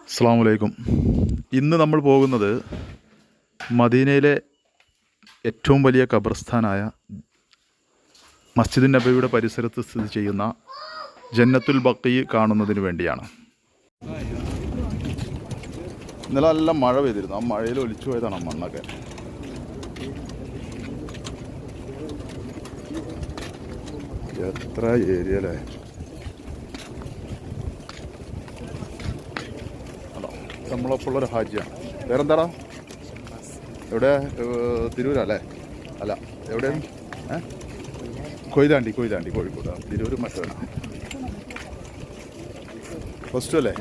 അസ്സലാമു അലൈക്കും. ഇന്ന് നമ്മൾ പോകുന്നത് മദീനയിലെ ഏറ്റവും വലിയ ഖബർസ്ഥാനായ മസ്ജിദുൻ നബവിയുടെ പരിസരത്ത് സ്ഥിതി ചെയ്യുന്ന ജന്നത്തുൽ ബഖീ കാണുന്നതിന് വേണ്ടിയാണ്. ഇന്നലെ നല്ല മഴ പെയ്തിരുന്നു. ആ മഴയിൽ ഒലിച്ചു പോയതാണ് മണ്ണൊക്കെ. എത്ര ഏരിയ അല്ലേ. നമ്മളൊപ്പമുള്ളൊരു ഹാജിയാണ്. വേറെന്താടാ? എവിടെ? തിരൂരല്ലേ? അല്ല, എവിടെയാണ്? കൊയിലാണ്ടി കോഴിക്കോട്. തിരൂർ മറ്റവനാ. ഫസ്റ്റ് അല്ലേ?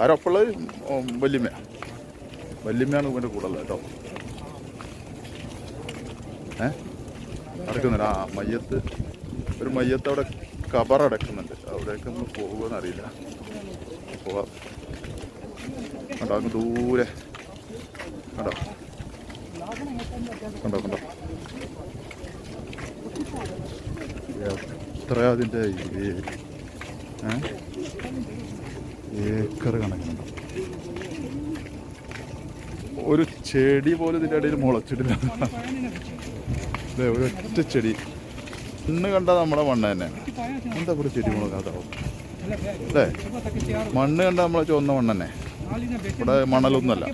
ആരൊപ്പമുള്ളത്? വല്യമ്മയാണ് ഇവൻ്റെ കൂടെ ഉള്ളത് കേട്ടോ. നടക്കുന്നില്ല. ആ മയ്യത്ത്, ഒരു മയ്യത്ത് അവിടെ ഖബറടക്കുന്നുണ്ട്. അവിടേക്ക് നമ്മൾ പോകുമെന്ന് അറിയില്ല. പോവാം. കണ്ടോ അങ്ങ് ദൂരെ കണ്ടോ എത്രയാ അതിൻ്റെ ഏക്കർ കണക്കുണ്ടോ. ഒരു ചെടി പോലും ഇതിൻ്റെ ഇടയിൽ മുളച്ചിട്ടില്ല. അതെ, ഒരൊറ്റ ചെടി. മണ്ണ് കണ്ടാൽ നമ്മുടെ മണ്ണ് തന്നെയാണ്. എന്താ ഇവിടെ ചെടി മുളകാതാവും അല്ലേ? മണ്ണ് കണ്ടാൽ നമ്മളെ ചുവന്ന മണ്ണ് തന്നെ. ഇവിടെ മണലൊന്നുമല്ല.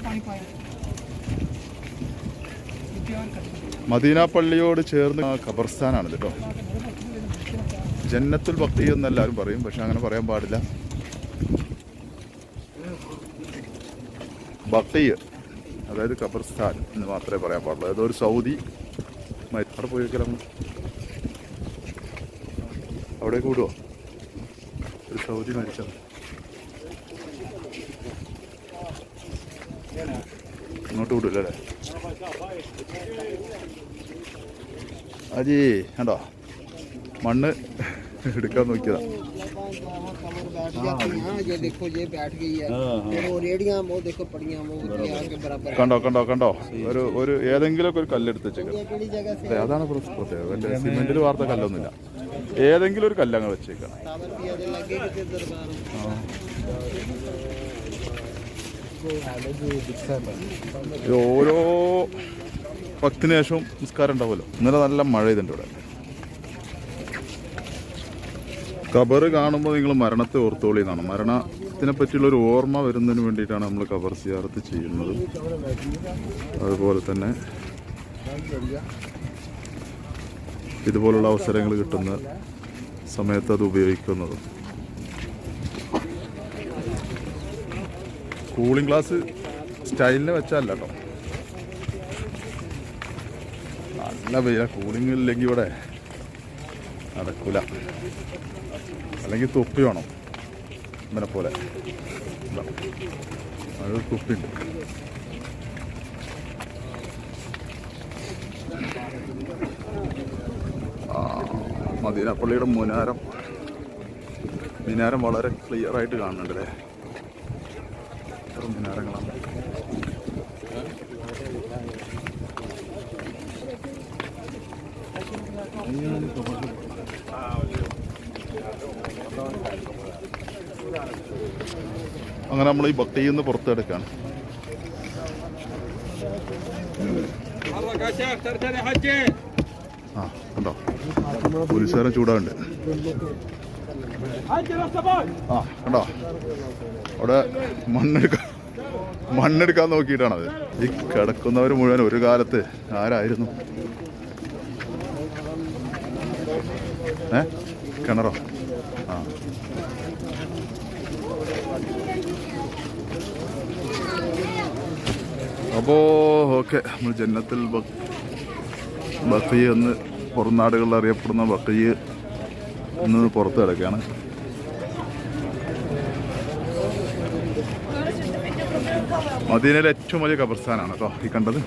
മദീന പള്ളിയോട് ചേർന്ന് ഖബർസ്ഥാനാണ് കേട്ടോ. ജന്നത്തുൽ ബഖീ എന്ന് എല്ലാവരും പറയും, പക്ഷെ അങ്ങനെ പറയാൻ പാടില്ല. ബഖീ അതായത് ഖബർസ്ഥാൻ എന്ന് മാത്രമേ പറയാൻ പാടുള്ളൂ. അതൊരു സൗദി അവിടെ പോയി വെക്കലാം. അവിടെ കൂടുവോ? ഒരു സൗദി മരിച്ചത്. അങ്ങോട്ട് വിടൂല്ലേ അല്ലേ? അജി കണ്ടോ മണ്ണ് എടുക്കാൻ നോക്കിയതാ. കണ്ടോ ഒരു ഏതെങ്കിലുമൊക്കെ ഒരു കല്ലെടുത്ത് വെച്ചേക്കാം. അതാണ് പ്രത്യേകത. വലിയ സിമെന്റിൽ വാർത്ത കല്ലൊന്നുമില്ല. ഏതെങ്കിലും ഒരു കല്ലങ്ങ് വെച്ചേക്കാം. ഓരോ ഭക്തിന് ശേഷവും നിസ്കാരം ഉണ്ടാവുമല്ലോ. ഇന്നലെ നല്ല മഴ ചെയ്തിട്ടുണ്ട് ഇവിടെ. ഖബർ കാണുമ്പോൾ നിങ്ങൾ മരണത്തെ ഓർത്തോളി എന്നാണ്. മരണത്തിനെ പറ്റിയുള്ളൊരു ഓർമ്മ വരുന്നതിന് വേണ്ടിയിട്ടാണ് നമ്മൾ ഖബർ സിയാറത്ത് ചെയ്യുന്നത്. അതുപോലെ തന്നെ ഇതുപോലുള്ള അവസരങ്ങൾ കിട്ടുന്ന സമയത്ത് അത് ഉപയോഗിക്കുന്നതും. കൂളിംഗ് ഗ്ലാസ് സ്റ്റൈലിന് വെച്ചല്ല കേട്ടോ. നല്ല വെയില. കൂളിംഗ് ഇല്ലെങ്കിൽ ഇവിടെ നടക്കൂല. അല്ലെങ്കിൽ തൊപ്പി വേണം ഇവനെ പോലെ. അത് തൊപ്പിണ്ട്. മദീന പള്ളിയുടെ മിനാരം വളരെ ക്ലിയർ ആയിട്ട് കാണുന്നുണ്ട് അല്ലേ? മിനാരങ്ങളാണ്. അങ്ങനെ നമ്മൾ ഈ ബഖീയിൽ നിന്ന് പുറത്തെടുക്കാണ്. ആ കണ്ടോ പോലീസുകാരൻ ചൂടാണ്ട്. ആ കണ്ടോ അവിടെ മണ്ണെടുക്കാൻ നോക്കിയിട്ടാണത്. ഈ കിടക്കുന്നവർ മുഴുവൻ ഒരു കാലത്ത് ആരായിരുന്നു? കിണറോ? ആ അപ്പോൾ ഓക്കെ, നമ്മൾ ജന്നത്തുൽ ബഖീ എന്ന് പുറം നാടുകളിൽ അറിയപ്പെടുന്ന ബഖീ ഇന്ന് പുറത്ത് കിടക്കുകയാണ്. മദീനയിലെ ഏറ്റവും വലിയ ഖബർസ്ഥാനാണ് കേട്ടോ ഈ കണ്ടത്.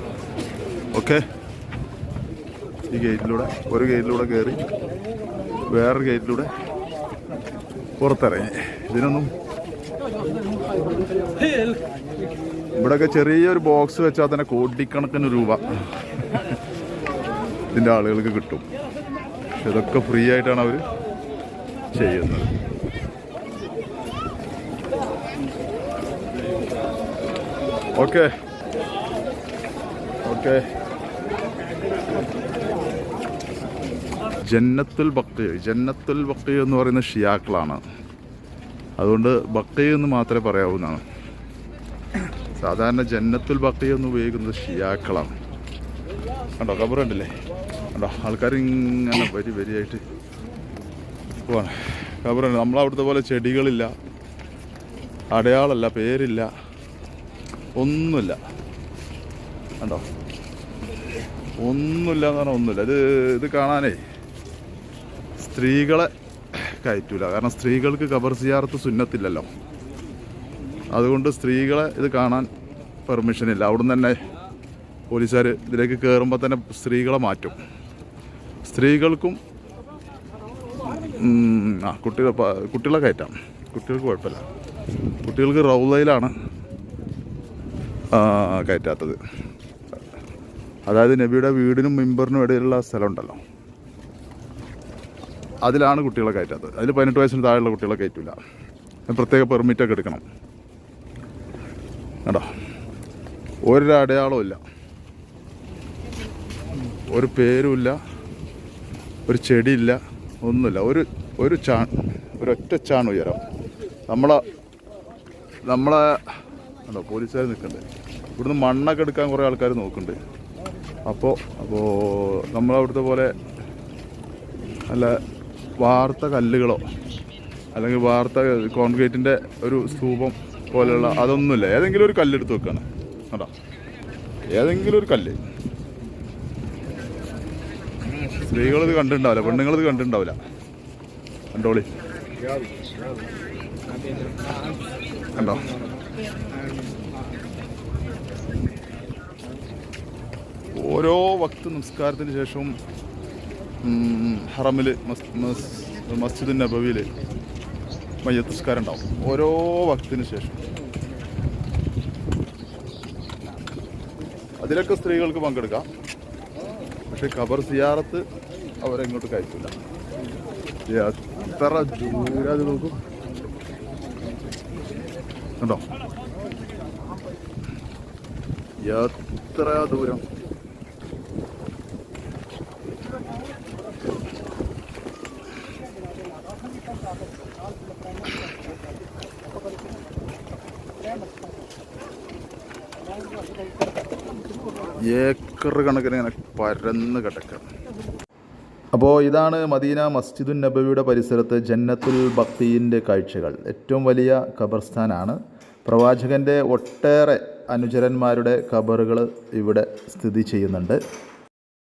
ഓക്കെ, ഈ ഗേറ്റിലൂടെ ഒരു ഗേറ്റിലൂടെ കയറി വേറൊരു ഗേറ്റിലൂടെ പുറത്തിറങ്ങി. ഇതിനൊന്നും ഇവിടെയൊക്കെ ചെറിയൊരു ബോക്സ് വെച്ചാൽ തന്നെ കോടിക്കണക്കിന് രൂപ ഇതിൻ്റെ ആളുകൾക്ക് കിട്ടും. പക്ഷെ ഇതൊക്കെ ഫ്രീ ആയിട്ടാണ് അവർ ചെയ്യുന്നത്. Okay okay. ജന്നത്തുൽ ബഖീ എന്ന് പറയുന്ന ഷിയാക്കളാണ്. അതുകൊണ്ട് ബഖീ എന്ന് മാത്രമേ പറയാവുന്നതാണ്. സാധാരണ ജന്നത്തുൽ ബഖീ എന്ന് ഉപയോഗിക്കുന്നത് ഷിയാക്കളാണ്. കണ്ടോ ഖബറുണ്ടല്ലേ, കണ്ടോ ആൾക്കാർ ഇങ്ങനെ വരിയായിട്ട് പോവാണ്. ഖബറുണ്ട്. നമ്മളവിടുത്തെ പോലെ ചെടികളില്ല, അടയാളല്ല, പേരില്ല, ഒന്നുമില്ല. കണ്ടോ, ഒന്നുമില്ല എന്ന് പറഞ്ഞാൽ ഒന്നുമില്ല. ഇത് കാണാനേ സ്ത്രീകളെ കയറ്റൂല. കാരണം സ്ത്രീകൾക്ക് ഖബർ സിയാറത്ത് സുന്നത്തില്ലല്ലോ. അതുകൊണ്ട് സ്ത്രീകളെ ഇത് കാണാൻ പെർമിഷനില്ല. അവിടുന്ന് തന്നെ പോലീസുകാർ ഇതിലേക്ക് കയറുമ്പോൾ തന്നെ സ്ത്രീകളെ മാറ്റും. സ്ത്രീകൾക്കും കുട്ടികളെ കയറ്റാം. കുട്ടികൾക്ക് കുഴപ്പമില്ല. കുട്ടികൾക്ക് റൗളയിലാണ് കയറ്റാത്തത്. അതായത് നബിയുടെ വീടിനും മിമ്പറിനും ഇടയിലുള്ള സ്ഥലമുണ്ടല്ലോ, അതിലാണ് കുട്ടികളെ കയറ്റാത്തത്. അതിൽ 18 വയസ്സിന് താഴെയുള്ള കുട്ടികളെ കയറ്റില്ല. പ്രത്യേക പെർമിറ്റൊക്കെ എടുക്കണം. കേട്ടോ, ഒരു അടയാളവും ഇല്ല, ഒരു പേരുമില്ല, ഒരു ചെടിയില്ല, ഒന്നുമില്ല. ഒരൊറ്റ ചാൺ ഉയരം. നമ്മളെ കണ്ടോ പോലീസുകാർ നിൽക്കുന്നുണ്ട്. ഇവിടുന്ന് മണ്ണൊക്കെ എടുക്കാൻ കുറേ ആൾക്കാർ നോക്കുന്നുണ്ട്. അപ്പോൾ നമ്മളവിടുത്തെ പോലെ നല്ല വാർത്ത കല്ലുകളോ അല്ലെങ്കിൽ വാർത്ത കോൺക്രീറ്റിൻ്റെ ഒരു സ്തൂപം പോലെയുള്ള അതൊന്നുമില്ല. ഏതെങ്കിലും ഒരു കല്ലെടുത്ത് വെക്കുകയാണ്. കേട്ടോ, ഏതെങ്കിലും ഒരു കല്ല്. സ്ത്രീകളിത് കണ്ടിട്ടുണ്ടാവില്ല, പെണ്ണുങ്ങളിത് കണ്ടിട്ടുണ്ടാവില്ല. കണ്ടോളി, കണ്ടോ. ഓരോ വക്ത് നിസ്കാരത്തിന് ശേഷവും ഹറമിൽ മസ്ജിദ് നബവിയിൽ മയ്യത്ത് നിസ്കാരം ഉണ്ടാവും. ഓരോ വക്തിന് ശേഷം അതിലൊക്കെ സ്ത്രീകൾക്ക് പങ്കെടുക്കാം. പക്ഷെ ഖബർ സിയാറത്ത് അവരെങ്ങോട്ട് കയറ്റില്ല. എത്ര ദൂരം അത് നോക്കും. കണ്ടോ, എത്ര ദൂരം. ഏക്കർ കണക്കിന് ഇങ്ങനെ പരന്ന് കിടക്കുക. അപ്പോൾ ഇതാണ് മദീന മസ്ജിദുൻ നബവിയുടെ പരിസരത്ത് ജന്നത്തുൽ ബഖീൻ്റെ കാഴ്ചകൾ. ഏറ്റവും വലിയ ഖബർസ്ഥാനാണ്. പ്രവാചകൻ്റെ ഒട്ടേറെ അനുചരന്മാരുടെ ഖബറുകൾ ഇവിടെ സ്ഥിതി ചെയ്യുന്നുണ്ട്.